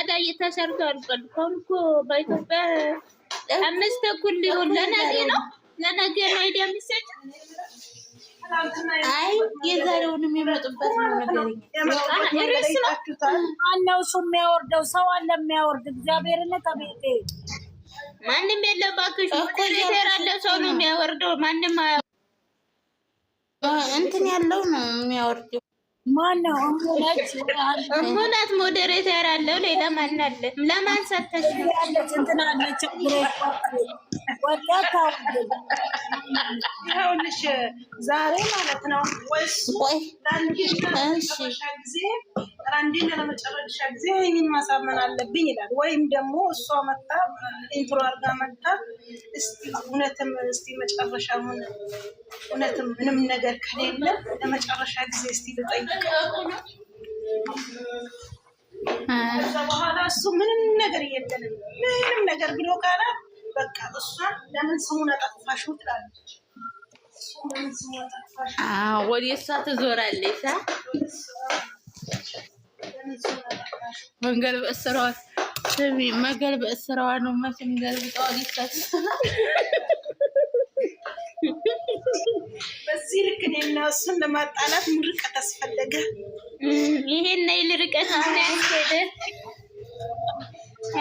ታዲያ እየተሰርቶ አልቋል እኮ በኢትዮጵያ 5:00 ሊሆን ለነገ ነው አይዲያ የሚሰጥ። አይ የዛሬውን የሚመጡበት ነው ነገር አለው እሱ የሚያወርደው ሰው አለ የሚያወርድ እግዚአብሔርን ከቤቴ ማንም የለም እባክሽ። ሞዴሬተር ያለው ሰው ነው የሚያወርደው። ማንም እንትን ያለው ነው የሚያወርደው። ማነው እሙናት ሞዴሬተር ያለው ሌላ ማን አለ? ለማን ሰተሽ ያለች እንትን አለች ወጣታ ይኸውልሽ ዛሬ ማለት ነው ወይስ አንዴና ለመጨረሻ ጊዜ ይሄን ማሳመን አለብኝ ይላል። ወይም ደግሞ እሷ መጣ ኢንትሮ አድርጋ መጣ እስቲ እውነትም እስቲ መጨረሻውን እውነትም ምንም ነገር ከሌለ ለመጨረሻ ጊዜ እስቲ ልጠይቀው። ከዛ በኋላ እሱ ምንም ነገር የለንም ምንም ነገር ብሎ ካላ በቃ እሷን ለምን ስሙን አጠፋሽው ትላለች። ወደ እሷ ትዞራለች። መንገልበጥ ስራዋ ስሚ፣ መገልበጥ ስራዋ ነው። መቼም ገልብጠዋ ሊሳት በዚህ ልክ እኔና እሱን ለማጣላት ርቀት አስፈለገ። ይሄን ነይ ልርቀት አስፈለገ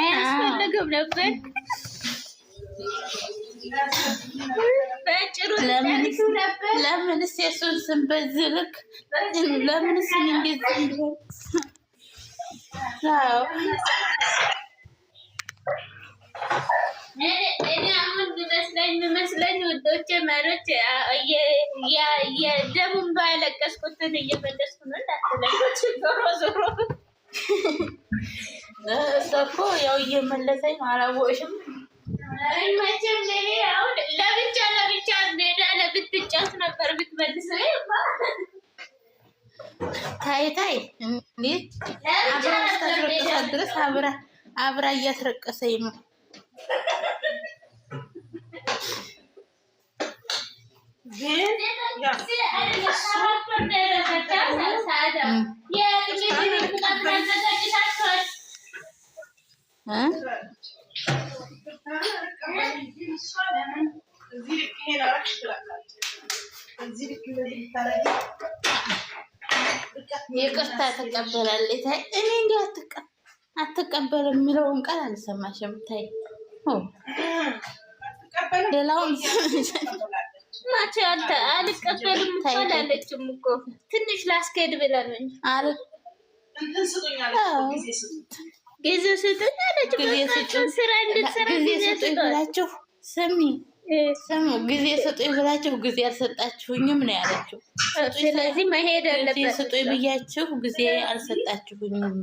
አያስፈልግም ነበር። ለምንስ የሱን ስም በዚህ ልክ ለምንስ እንደዚህ ነው? እኔ አሁን የሚመስለኝ ውዶቼ ማሮች የደሙን ባለቀስኩትን እየመለስኩ ነው እንዳትለቁት። ዞሮ እሷ እኮ ያው እየመለሰኝ አላወቅሽም። መቼም ይሄ አሁን ለብቻ ሜዳ ለብትጫወት ነበር ብትመልሰው ታይ እንዴ ድረስ አብራ እያስረቀሰኝ ነው። ይቅርታ ተቀበላለች። እኔ እንዲህ አትቀበልም የሚለውን ቃል አልሰማሽም። ታይ ሌላውን ማቼ አልቀበልም አላለችም እኮ ትንሽ ላስኬድ ብላ ነው እንጂ ጊዜ ስጡኝ አለች። ስራ እንድትሰራ ጊዜ ስጡኝ ብላችሁ ስሙ ጊዜ ስጡኝ ብላችሁ ጊዜ አልሰጣችሁኝም ነው ያለችው። ስለዚህ መሄድ አለበት። ጊዜ ስጡኝ ብያችሁ ጊዜ አልሰጣችሁኝም።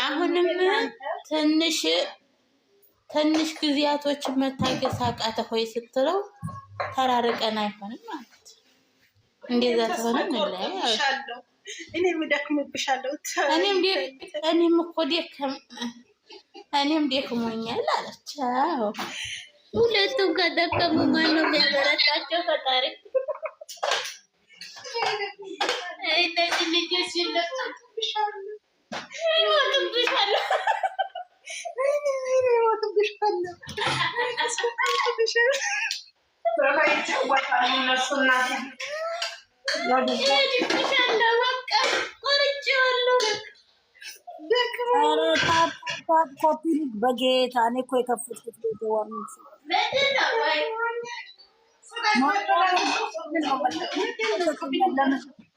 አሁንም ትንሽ ጊዜያቶች መታገስ አቃተ ሆይ ስትለው ተራርቀን አይሆንም ማለት እንደዛ ተሆነ ነው። እኔም ደክሞብሻለሁ። እኔም ደክሞኛል አለች። ሁለቱም ከደከሙ ማነው የሚያበረታቸው? ፈጣሪ። እነዚህ ልጆች ይሞቱብሻል። ኮፒ በጌታ እኔ እኮ የከፈትኩት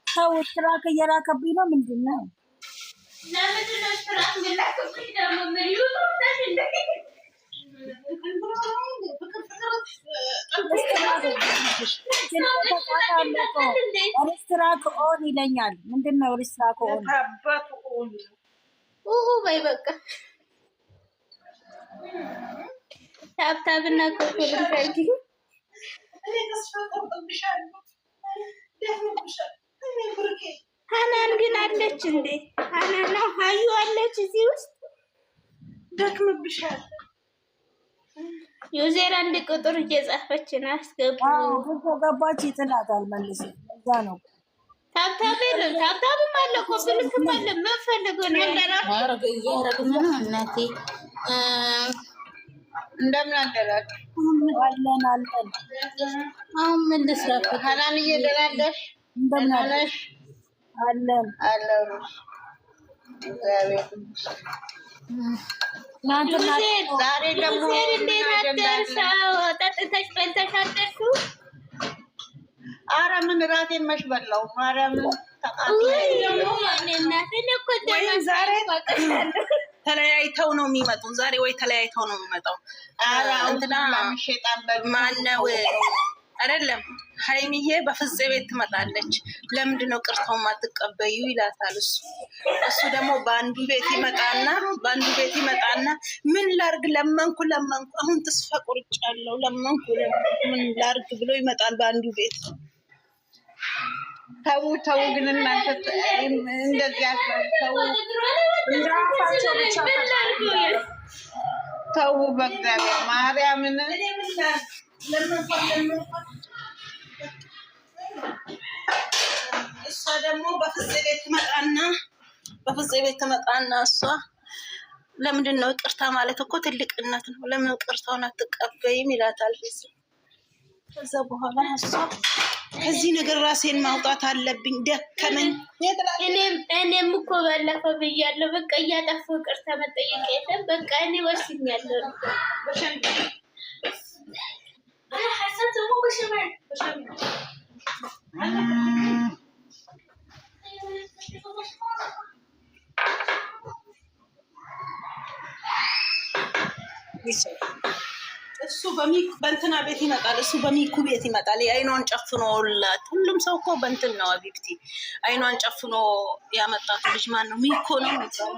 ሰው ትራክ እየላከብኝ ነው። ምንድን ነው? ሪስትራክ ኦን ይለኛል። ምንድን ነው ሪስትራክ ኦን? በይ በቃ ታብታብና ኮኮልን ታርጊ። ሀናን ግን አለች እንዴ? ሀናን ነው ሀዩ አለች እዚህ ውስጥ። ደክምብሻል። ዩዘር አንድ ቁጥር እየጻፈች ነው። አስገቡ። ገባች ይጥላታል መልስ። እዛ ነው ታብታብም አለ እኮ ብልክም አለ። ምን ፈልገው ነው እያረግን ነው እናቴ። እንደምን አደራችሁ? አለን። አሁን ምን ልስራ? ሀናን እየደራለሽ እንደምን አለሽ? አለን እግዚአብሔር ዛሬ ደግሞ ጠጥተሽ በልተሽ አደርሱ። ኧረ ምን እራቴን መች በላው? ማርያምን ዛሬ ተለያይተው ነው የሚመጡ። ዛሬ ወይ ተለያይተው ነው የሚመጣው። እንትና ማነው አይደለም ሀይሚዬ በፍፄ ቤት ትመጣለች። ለምንድን ነው ቅርታው ማትቀበዩ ይላታል። እሱ ደግሞ በአንዱ ቤት ይመጣና ምን ላርግ ለመንኩ አሁን ተስፋ ቆርጫለሁ ለመንኩ ምን ላርግ ብሎ ይመጣል በአንዱ ቤት። ተው ግን እናንተ እንደዚህ ተው በእግዚአብሔር ማርያምን እሷ ደግሞ በፍፄ ቤት ትመጣና እሷ ለምንድን ነው ይቅርታ ማለት እኮ ትልቅነት ነው፣ ለምን ቅርታውን አትቀበይም ይላታል። ከዛ በኋላ እሷ ከዚህ ነገር ራሴን ማውጣት አለብኝ ደከመኝ። እኔም እኮ ባለፈው ብያለሁ። በቃ እያጠፋሁ ቅርታ መጠየቅ የለም። በቃ እኔ ወስኛለሁ። እሱ በእንትና ቤት ይመጣል። እሱ በሚኩ ቤት ይመጣል። የአይኗን ጨፍኖላት ሁሉም ሰው እኮ በእንትን ነው አቢብቲ አይኗን ጨፍኖ ያመጣት ልጅ ማን ነው? ሚኮ ነው የሚባለው።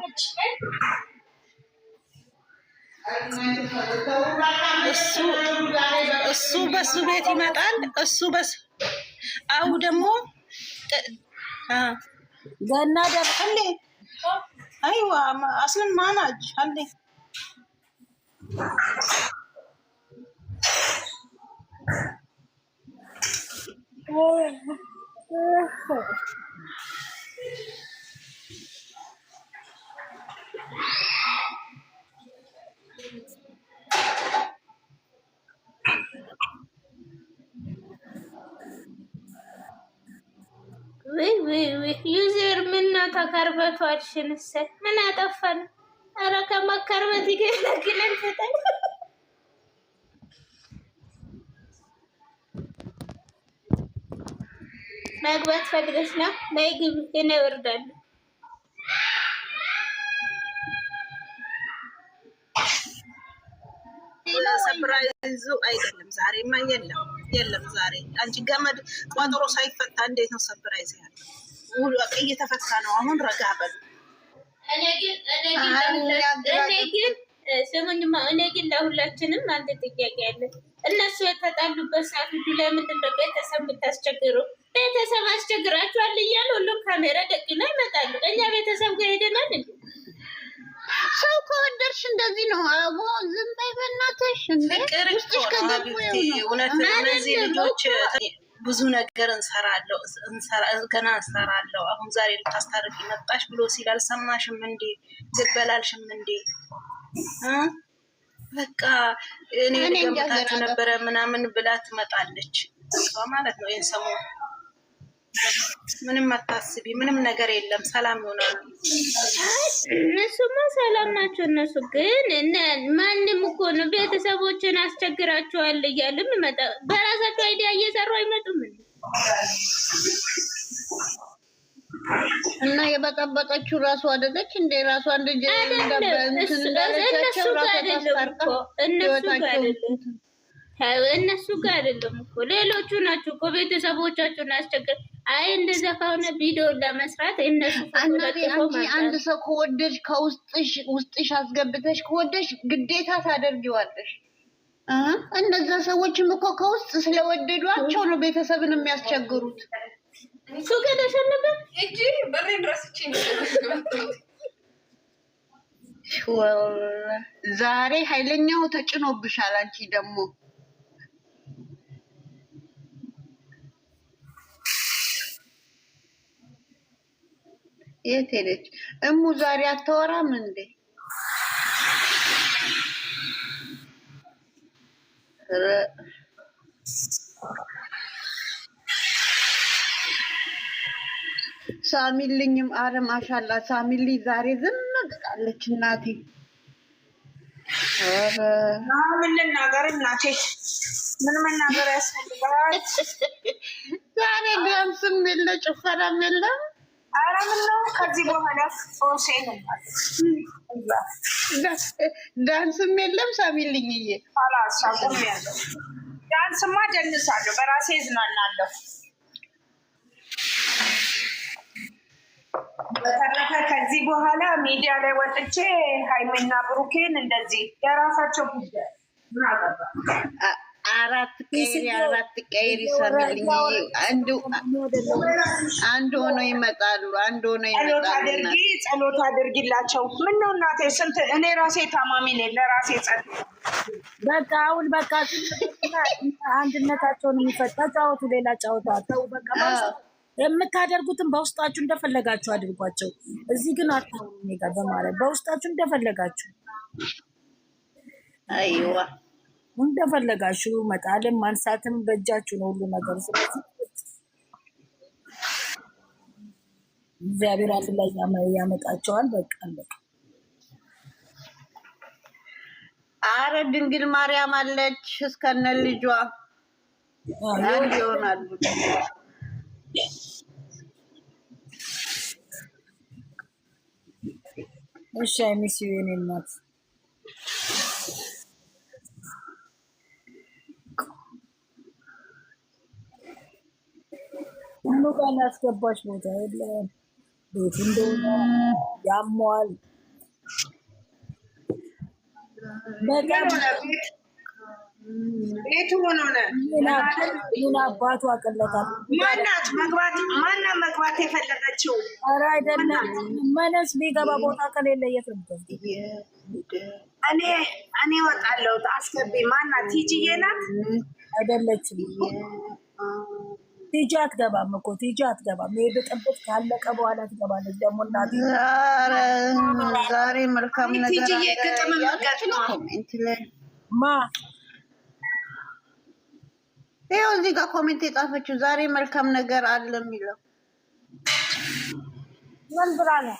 እሱ በሱ ቤት ይመጣል። አው ደግሞ ገና ደርቀሌ አይዋ አስለን ማናጅ አለ ዩዘር ምን ተከርበቷል? ሽንሰ ምን አጠፋን? ኧረ ከመከርበት ይገለግለን ፈጠን መግባት ፈልገሽ ነው? ነይ ግቢ፣ እኔ እወርዳለሁ። ሰፕራይዙ አይደለም ዛሬማ፣ የለም ዛሬ አንቺ ገመድ ቋጠሮ ሳይፈታ እንዴት ነው ሰፕራይዝ ያለው? ሁሉ እየተፈታ ነው አሁን። ረጋ በሉ። እኔ ግን ለሁላችንም አንድ ጥያቄ አለ። እነሱ የተጣሉበት ሰዓት ሁሉ ለምንድን ነው ቤተሰብ የምታስቸግሩ? ቤተሰብ አስቸግራችኋል እያሉ ሁሉም ካሜራ ደቅና ይመጣሉ። እኛ ቤተሰብ ጋር ሄደናል እንዴ? ሰው ከወደድሽ እንደዚህ ነው። አቦ ዝም በይ በእናትሽ። እውነት እነዚህ ልጆች ብዙ ነገር ገና እንሰራለሁ። አሁን ዛሬ ልታስታርቂ መጣሽ ብሎ ሲል አልሰማሽም እንዴ? ዝበላልሽም እንዴ? በቃ እኔ ገምታችሁ ነበረ ምናምን ብላ ትመጣለች እሷ ማለት ነው። ይህን ሰሞኑን ምንም አታስቢ፣ ምንም ነገር የለም፣ ሰላም ይሆናሉ። እነሱማ ሰላም ናቸው። እነሱ ግን ማንም እኮ ነው ቤተሰቦችን አስቸግራቸዋል እያለም ይመጣ። በራሳቸው አይዲያ እየሰሩ አይመጡም እና የበጠበጠችው ራሱ አይደለች እንደ ራሱ አንድ እንዳለቻቸው እነሱ ጋር አይደለም እኮ ሌሎቹ ናቸው እኮ ቤተሰቦቻቸውን አስቸግር። አይ እንደዛ ከሆነ ቪዲዮን ለመስራት እነሱ አንድ ሰው ከወደድሽ ውስጥሽ አስገብተሽ ከወደድሽ ግዴታ ታደርጊዋለሽ። እነዛ ሰዎችም እኮ ከውስጥ ስለወደዷቸው ነው ቤተሰብን የሚያስቸግሩት። እሱ ከተሸነፈ እጂ በሬን ረስቼ ዛሬ ኃይለኛው ተጭኖብሻል። አንቺ ደግሞ የት ሄደች? እሙ ዛሬ አታወራም እንዴ? ሳሚልኝም አረ ማሻላ ሳሚልኝ ዛሬ ዝም ብላለች እናቴ። አረ ምን ልናገር እናቴ? ምን መናገር ያስፈልጋል? ዛሬ ዳንስም የለ ጭፈራም የለም። አረ ምን ነው ከዚህ በኋላ ሶሴ ነው ዳንስም የለም። ሳሚልኝዬ አላሳቁም ያለው ዳንስማ ደንሳለሁ፣ በራሴ እዝናናለሁ። በተረፈ ከዚህ በኋላ ሚዲያ ላይ ወጥቼ ሃይሜና ብሩኬን እንደዚህ የራሳቸው ጉዳይ ምን አገባ። አራት ቀይሪ ሳሚልኝ አንድ ሆኖ ይመጣሉ። ጸሎት አድርጊላቸው። ምን ነው እናቴ ስንት እኔ ራሴ ታማሚ ነኝ። ለራሴ በቃ አሁን በቃ አንድነታቸውን ተጫወቱ። ሌላ ጨዋታ ተው በቃ። የምታደርጉትን በውስጣችሁ እንደፈለጋችሁ አድርጓቸው። እዚህ ግን አታውሩ። እኔ ጋር በማለት በውስጣችሁ እንደፈለጋችሁ አይዋ እንደፈለጋችሁ መጣልም ማንሳትም በእጃችሁ ነው ሁሉ ነገር። ስለዚህ እግዚአብሔር አንድ ላይ ያመጣቸዋል። በቃ አለቀ። አረ ድንግል ማርያም አለች እስከነ ልጇ አንድ ይሆናሉ። እሺ ሚስ የኔ እናት ሁሉ ጋር ያስገባች ቦታ የለም። ቤቱ እንደሆነ ያሟል። ቤቱ ሆኖ ምን አባቱ አቀለታል። ማናት መግባት የፈለገችው? ኧረ አይደለም መነስ ቢገባ ቦታ ከሌለ የት ነው? እኔ እወጣለሁ። አስገቢ። ማናት? ቲጂዬ ናት አይደለችም? ቲጂ አትገባም እኮ ቲጂ አትገባም። ይሄ ብጥብጥ ካለቀ በኋላ ትገባለች። ደግሞ እናቴ ዛሬ መልካም ነገር ማ ይኸው እዚህ ጋር ኮሜንት የጻፈችው ዛሬ መልካም ነገር አለ የሚለው ምን ብላ ነው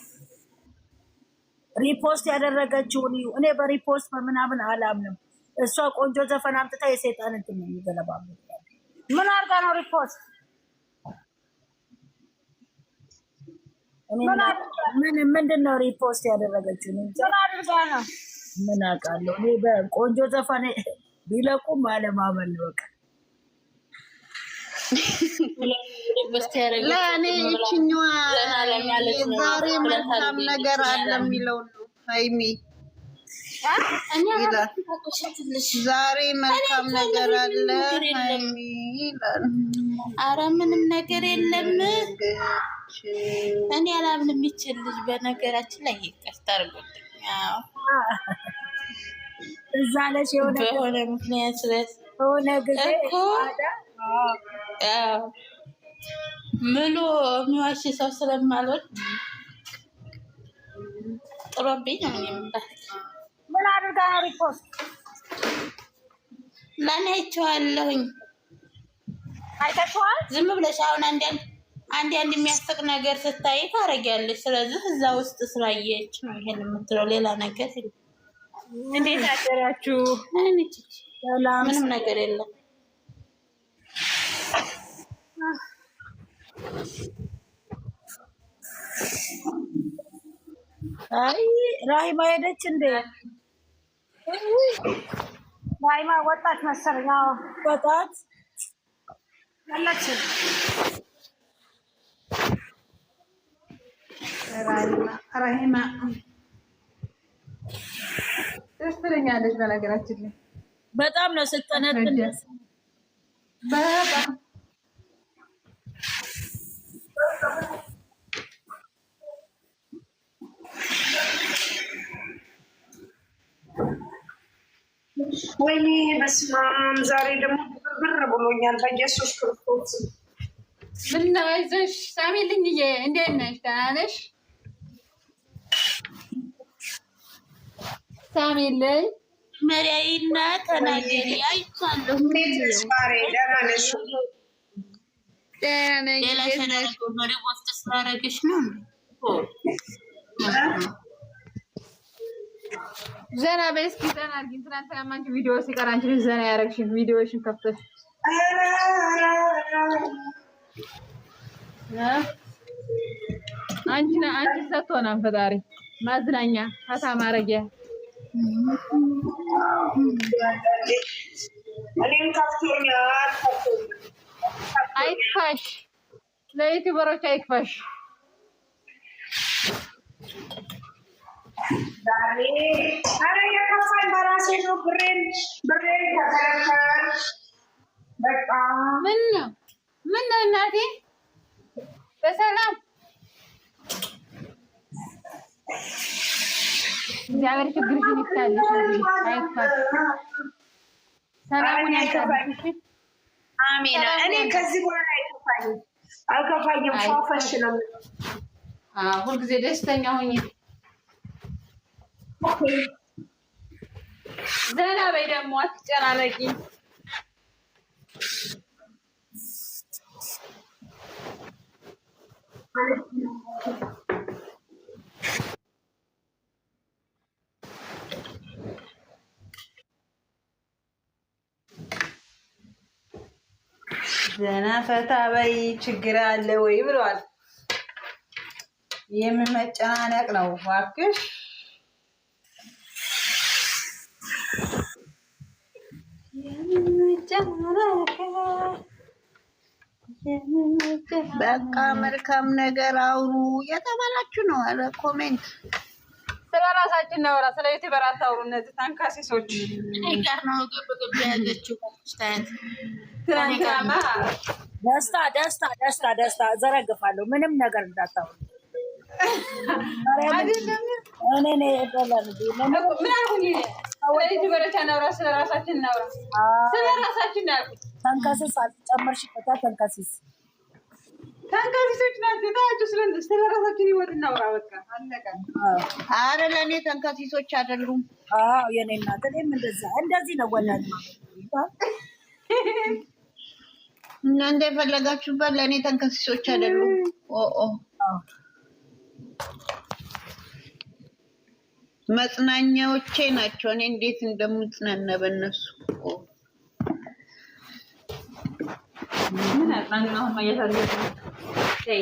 ሪፖስት ያደረገችውን? እኔ በሪፖስት በምናምን አላምንም። እሷ ቆንጆ ዘፈን አምጥታ የሰይጣን እንትን ነው የሚገለባበት። ምን አድርጋ ነው ሪፖስት? ምንድን ነው ሪፖስት ያደረገችው? ምን አድርጋ ነው? ምን አውቃለሁ እኔ። በቆንጆ ዘፈን ቢለቁም አለማመን ነው በቃ። ለእኔ ይችኛዋ ዛሬ መልካም ነገር አለ የሚለው ነው። ሀይሚ ዛሬ መልካም ነገር አለ ሀይሚ ይላል። አረ ምንም ነገር የለም። እኔ አላምንም። የሚችል ልጅ በነገራችን ላይ ይቅርታ አድርጎልኝ እዛ ነሽ በሆነ ምክንያት ሆነ ጊዜ ምሎ የሚዋሽ ሰው ስለማልወድ ጥሎብኝ ነው። ምን አድርጋ ነው ሪፖርት? ለእኔ አይቼዋለሁኝ። አይተሽዋል? ዝም ብለሽ አሁን አንድ የሚያስቅ ነገር ስታይ ታረጊያለሽ። ስለዚህ እዛ ውስጥ ስላየች ነው ይሄን የምትለው፣ ሌላ ነገር የለም። እንዴት አደራችሁ? ምንም ነገር የለም። አይ ራሂማ ሄደች እንዴ? ራሂማ ወጣች መሰለኝ። ወጣት ያለች ራሂማ ደስ ትለኛለች። በነገራችን ላይ በጣም ነው ስትጠነጥን በጣም ወይኔ በስመ አብ። ዛሬ ደግሞ ብር ብሎኛል በኢየሱስ ክርስቶስ። ምነው አይዞሽ ሳሚልኝዬ፣ እንዴት ነሽ? ደህና ነሽ? ሳሚልኝ መሪያይና ተናገሪ አይቻለሁ። ሌላ ሰላም መሪ ወፍት ስላረግሽ ነው። ዘና በይ እስኪ ዘና አድርጊኝ። ትናንትና አንቺ ቪዲዮ ሲቀር አንቺ ዘና ያደረግሽኝ ቪዲዮሽን ከፍተሽ አንቺ ሰጥቶናል ፈጣሪ ማዝናኛ ፈታ ማረጊያ። አይክፋሽ፣ ለዩቲዩበሮች አይክፋሽ። ኧረ የከፋኝ በራሴ ነው። ብሬን ተከለከል። በቃ ምን ነው እናቴ በሰላም እግዚአብሔር ችግርሽን ይፍታልሽ። አይክፋሽ፣ ሰላሙን ያሳልፍሽ። አሜን። እኔ ከዚህ በኋላ አልከፋኝም። ፏፈሽ ነው። ሁልጊዜ ደስተኛ ሁኚ። ዘና በይ ደግሞ አትጨናነቂ። ዘና ፈታ በይ። ችግር አለ ወይ ብለዋል። የምን መጨናነቅ ነው እባክሽ? በቃ መልካም ነገር አውሩ የተባላችሁ ነው። አለ ኮሜንት ስለ ራሳችን እናውራ፣ ስለ ዩቲዩበር አታውሩ። እነዚህ ታንካሲሶች ጋር ነው ግብ ያዘችው ታያት። ትናንትናማ ደስታ ዘረግፋለሁ። ምንም ነገር እንዳታውሩ አይደለም። እኔ ምን አልኩኝ? ስለ ዩቲዩበሮች አናውራ፣ ስለ ራሳችን እናውራ። ስለ ራሳችን ያልኩት ተንከሲስ አልጨመርሽበታ። ተንከሲሶች ናቸው። ታያችሁ። ስለ ራሳችን ህይወት እናውራ። በቃ አለቀ። አረ ለእኔ ተንከሲሶች አይደሉም። የኔ እናት እኔም እንደዚህ ነው። ወላሂ እናንተ የፈለጋችሁበት ለእኔ ተንከሲሶች አይደሉም። መጽናኛዎቼ ናቸው። እኔ እንዴት እንደምጽናና በእነሱ ምን አጥናናው ማየታለሁ። ተይ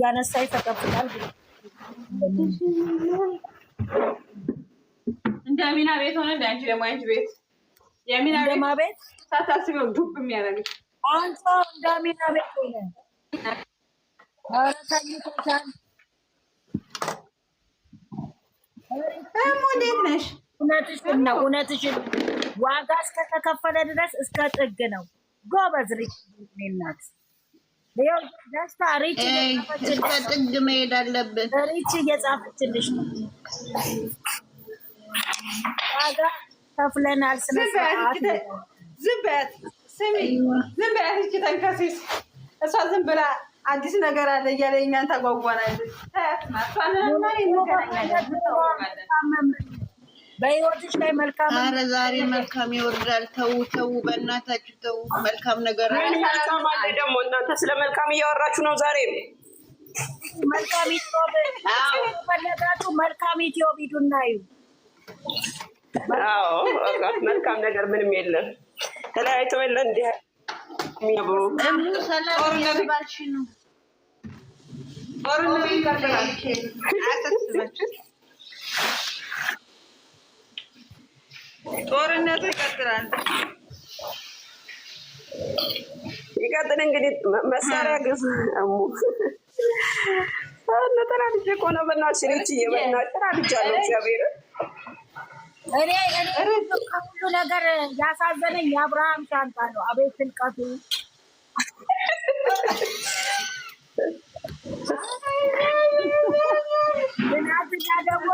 ያነሳ ይተቀፍላል። እንደ አሚና ቤት ሆነ እንደ አንቺ ደግሞ አንቺ ቤት የአሚና ቤት ሳታስበው ዱብ የሚያደርግሽ አንተ እንደ አሚና ቤት ሆነ። አረታኝቶታል። እንዴት ነሽ? እውነትሽን ዋጋ እስከተከፈለ ድረስ እስከ ጥግ ነው። ጎበዝ ሪች ናት። ደስታ ሪች እስከ ጥግ መሄድ አለብን። ሪች እየጻፈችልሽ ነው። ዋጋ ከፍለናል። ዝም በያት። ስሚ፣ ዝም በያት። እቺ ተንከሲስ እሷ ዝም ብላ አዲስ ነገር አለ እያለ እኛን ታጓጓናለች። በህይወትሽ ላይ መልካም። ኧረ ዛሬ መልካም ይወርዳል። ተው፣ በእናታችሁ ተው። መልካም ነገር አለ ደግሞ። እናንተ ስለ መልካም እያወራችሁ ነው ዛሬ። መልካም ኢትዮብ ፈለጋችሁ። መልካም ኢትዮብ ሂዱና እዩ። መልካም ነገር ምንም የለም። ተለያይተው የለ እንዲህ የሚያብሩ ጦርነት ባልሽ ነው። ጦርነቱ ይቀጥላል። ጦርነቱ ይቀጥላል። ይቀጥል እንግዲህ። መሳሪያ ግዝ ተራድጄ እኮ ነው። በእናትሽ ሪችዬ፣ በእናትሽ ተራድጃለሁ። እግዚአብሔር እኔ ከሁሉ ነገር ያሳዘነኝ የአብርሃም ሻንጣ ነው። አቤት ትልቀቱ! እናትና ደግሞ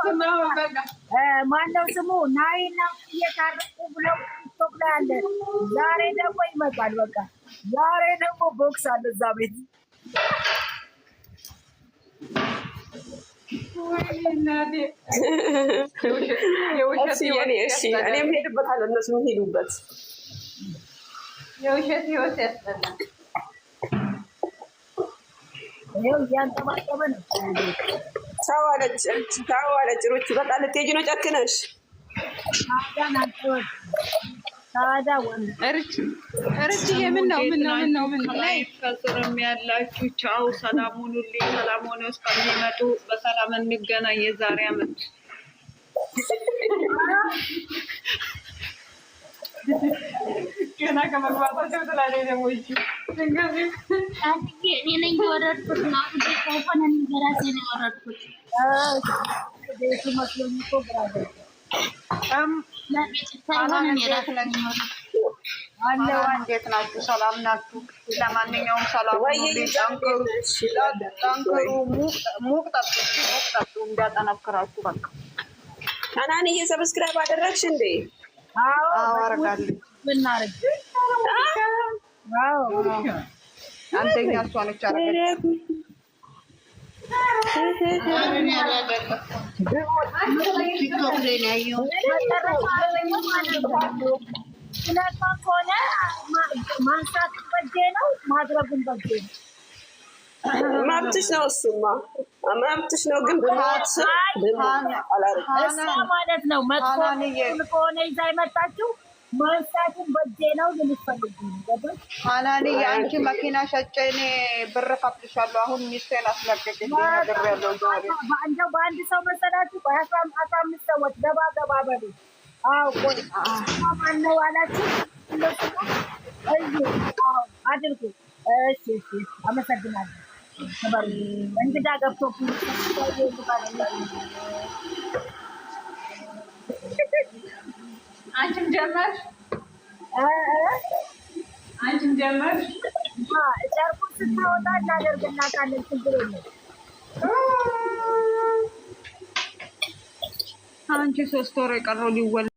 ማነው ስሙ ናይና እየታረቁ ብለው ቲክቶክ ላይ አለ። ዛሬ ደግሞ ይመጣል። በቃ ዛሬ ደግሞ ቦክስ አለ እዛ ቤት። እኔም ሄድበታለሁ እነሱ ሄዱበት። የውሸት ህይወት ያስጠላል። እያንጠባጠበ ነው። ሰው አለች ሩች በቃ ልትሄጂ ነው ጨክነሽ? እርች የምን ነው ከስርም ያላችሁ ቻው፣ ሰላም ሁኑልኝ። ሰላም ሆነ እስከሚመጡ በሰላም እንገናኝ። የዛሬ ዓመት ገና ከመግባታቸው ትላለች ደግሞ እኔ ነኝ የወረድኩት ነው። ሆነ በራሴ ነው የወረድኩት። ቤቱ መስሎኝ እኮ ብራዘ እንዴት ናችሁ? ሰላም ናችሁ? ለማንኛውም ሰላም ጠንክሩ፣ ሙቅ ጠጡ እንዳጠነክራችሁ። በቃ ሀናንዬ ሰብስክራይብ አደረግሽ እንዴ? አደርጋለሁ። አንደኛ እሷ ነች አደረገች። ቲክቶክ ላይ ነው ያየሁት። ከሆነ ማንሳት በጄ ነው፣ ማድረጉን በጄ ነው። መብትሽ ነው፣ እሱማ መብትሽ ነው። ግን ብሞት ማለት ነው መጥፎ ከሆነ ይዛ የመጣችው ማንሳቱን በጄ ነው ልንፈልግ ነው። ሀናኒ የአንቺ መኪና ሸጬ እኔ ብር ከፍልሻለሁ። አሁን ሚስቴን አስለቀቅኝ ነግሬያለሁ። ዛሬ በአንድ ሰው መሰላችሁ በ15 ሰዎች ገባ በሉ። ማነው አላችሁ? አድርጉ። እሺ አመሰግናለሁ። እንግዳ ገብቶ አንቺም ጀመርሽ ጨርቁን ስታወጣ እናደርግላታለን። ችግር የለም። አንቺ 3 ወር የቀረው ሊወለድ